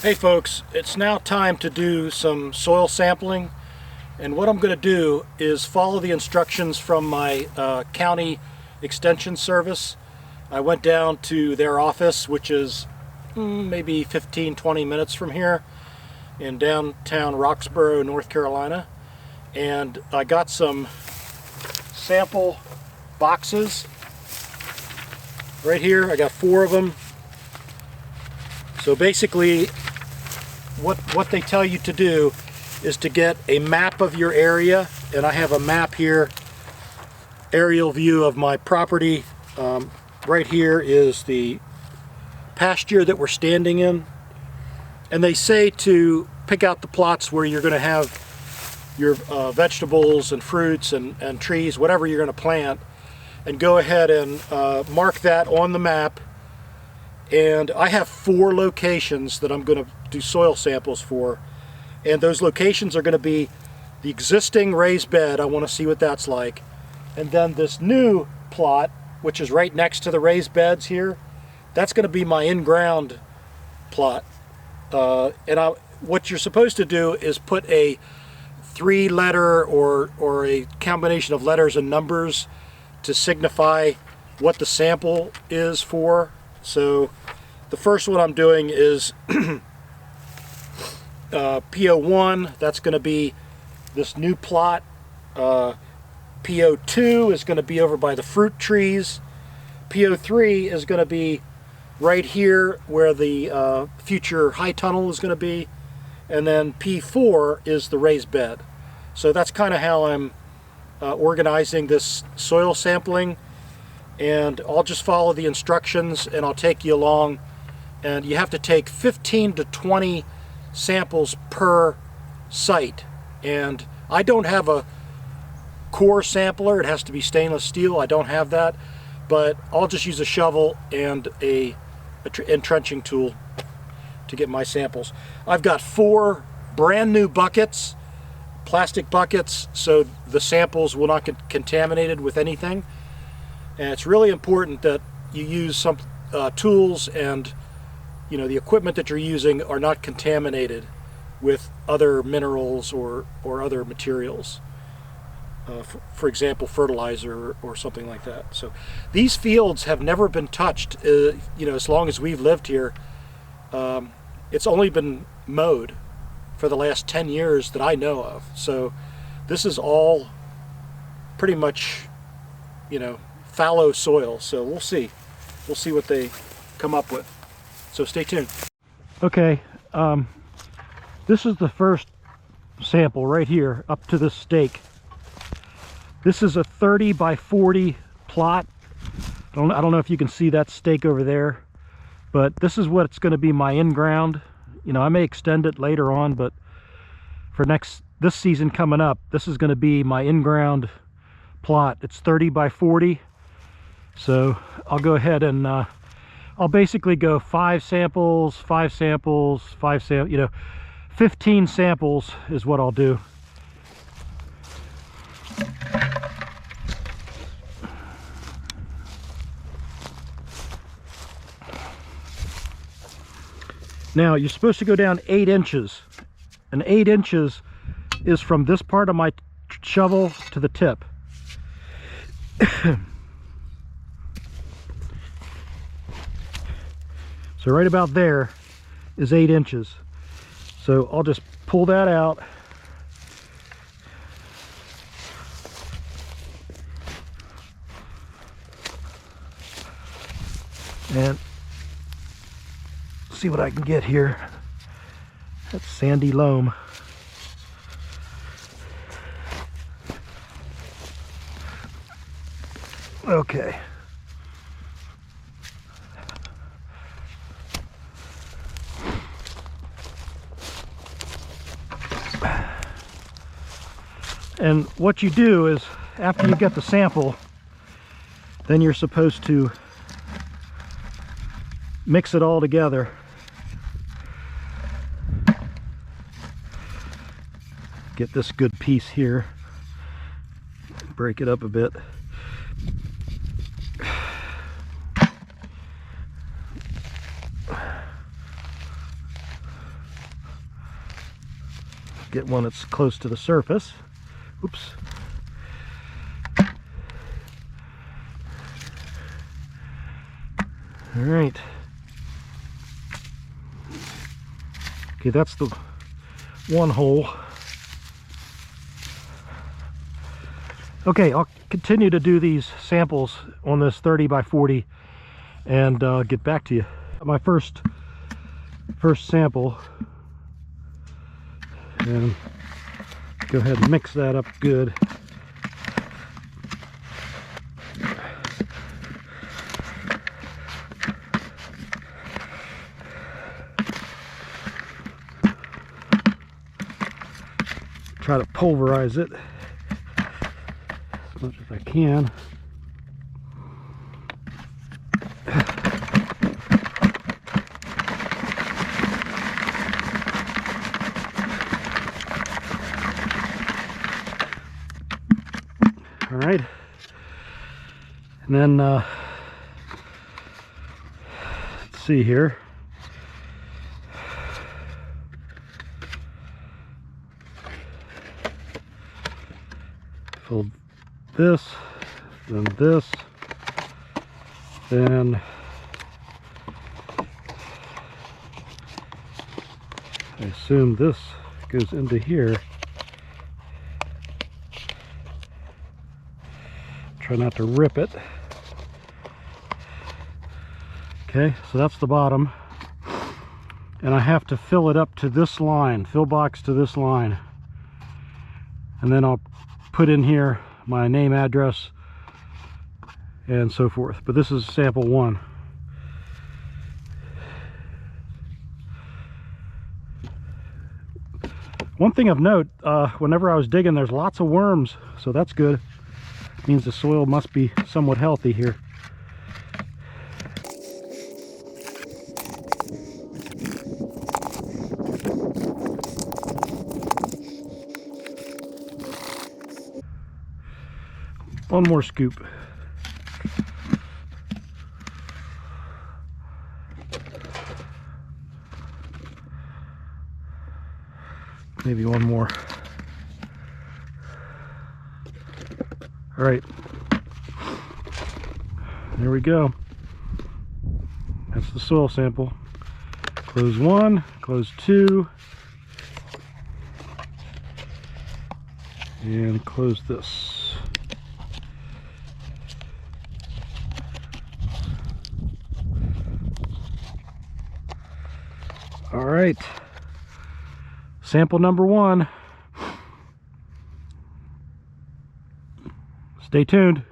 Hey folks, it's now time to do some soil sampling, and what I'm going to do is follow the instructions from my county extension service. I went down to their office, which is maybe 15-20 minutes from here in downtown Roxborough, North Carolina, and I got some sample boxes right here. I got 4 of them. So basically what they tell you to do is to get a map of your area, and I have a map here, aerial view of my property. Right here is the pasture that we're standing in, and they say to pick out the plots where you're going to have your vegetables and fruits and trees, whatever you're going to plant, and go ahead and mark that on the map. And I have 4 locations that I'm going to do soil samples for, and those locations are going to be the existing raised bed. I want to see what that's like, and then this new plot, which is right next to the raised beds here, that's going to be my in-ground plot. What you're supposed to do is put a 3-letter or a combination of letters and numbers to signify what the sample is for. So the first one I'm doing is PO1. That's going to be this new plot. PO2 is going to be over by the fruit trees. PO3 is going to be right here where the future high tunnel is going to be. And then P4 is the raised bed. So that's kind of how I'm organizing this soil sampling. And I'll just follow the instructions and I'll take you along, and you have to take 15 to 20 samples per site. And I don't have a core sampler, it has to be stainless steel. I don't have that, but I'll just use a shovel and a entrenching tool to get my samples. I've got 4 brand new buckets, plastic buckets, so the samples will not get contaminated with anything. And it's really important that you use some tools, and the equipment that you're using are not contaminated with other minerals or other materials. For example, fertilizer or something like that. So these fields have never been touched. As long as we've lived here, it's only been mowed for the last 10 years that I know of. So this is all pretty much, fallow soil. So we'll see what they come up with. So stay tuned. Okay, this is the first sample right here up to this stake. This is a 30 by 40 plot. I don't know if you can see that stake over there, but this is what it's going to be my in-ground. I may extend it later on, but for this season coming up, this is going to be my in-ground plot. It's 30 by 40. So I'll go ahead and I'll basically go 5 samples, 5 samples, 15 samples is what I'll do. Now you're supposed to go down 8 inches, and 8 inches is from this part of my shovel to the tip. So right about there is 8 inches. So I'll just pull that out. And see what I can get here. That's sandy loam. Okay. And what you do is, after you get the sample, then you're supposed to mix it all together. Get this good piece here, break it up a bit. get one that's close to the surface. Oops. All right. Okay, that's the one hole. Okay, I'll continue to do these samples on this 30 by 40 and get back to you. My first sample, and go ahead and mix that up good. Try to pulverize it as much as I can. All right, and then let's see here. Fill this, then this, then I assume this goes into here. Try not to rip it. Okay, so that's the bottom. And I have to fill it up to this line, fill box to this line. And then I'll put in here my name, address, and so forth. But this is sample 1. One thing of note, whenever I was digging, there's lots of worms, so that's good. Means the soil must be somewhat healthy here. One more scoop. Maybe one more. All right, there we go. That's the soil sample. Close 1, close 2, and close this. All right, sample number 1. Stay tuned.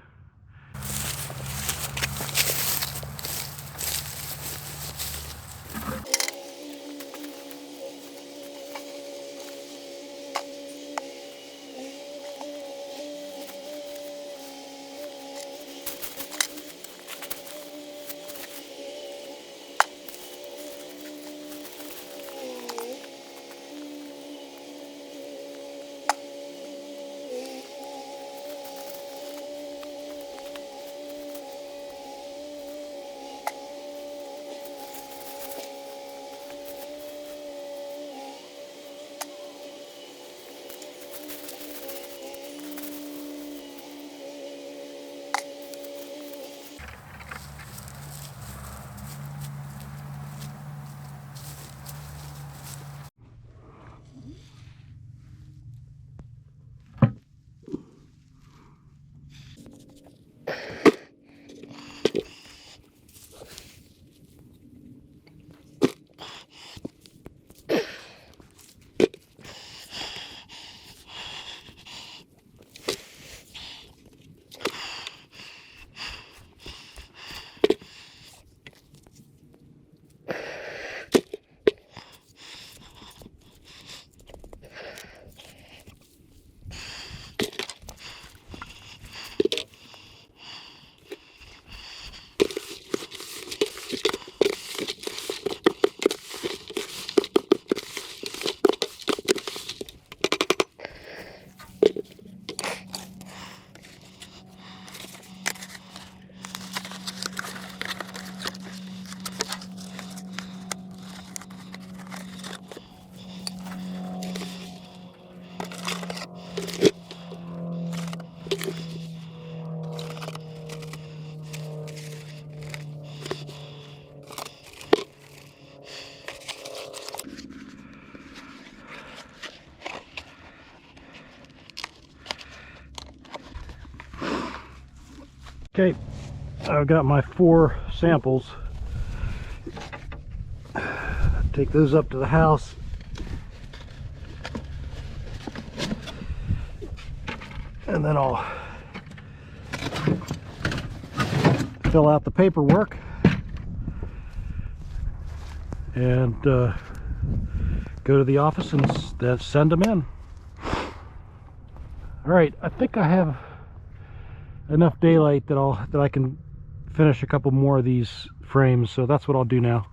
Okay, I've got my 4 samples. Take those up to the house. And then I'll fill out the paperwork and go to the office and then send them in. All right, I think I have enough daylight that I can finish a couple more of these frames, so that's what I'll do now.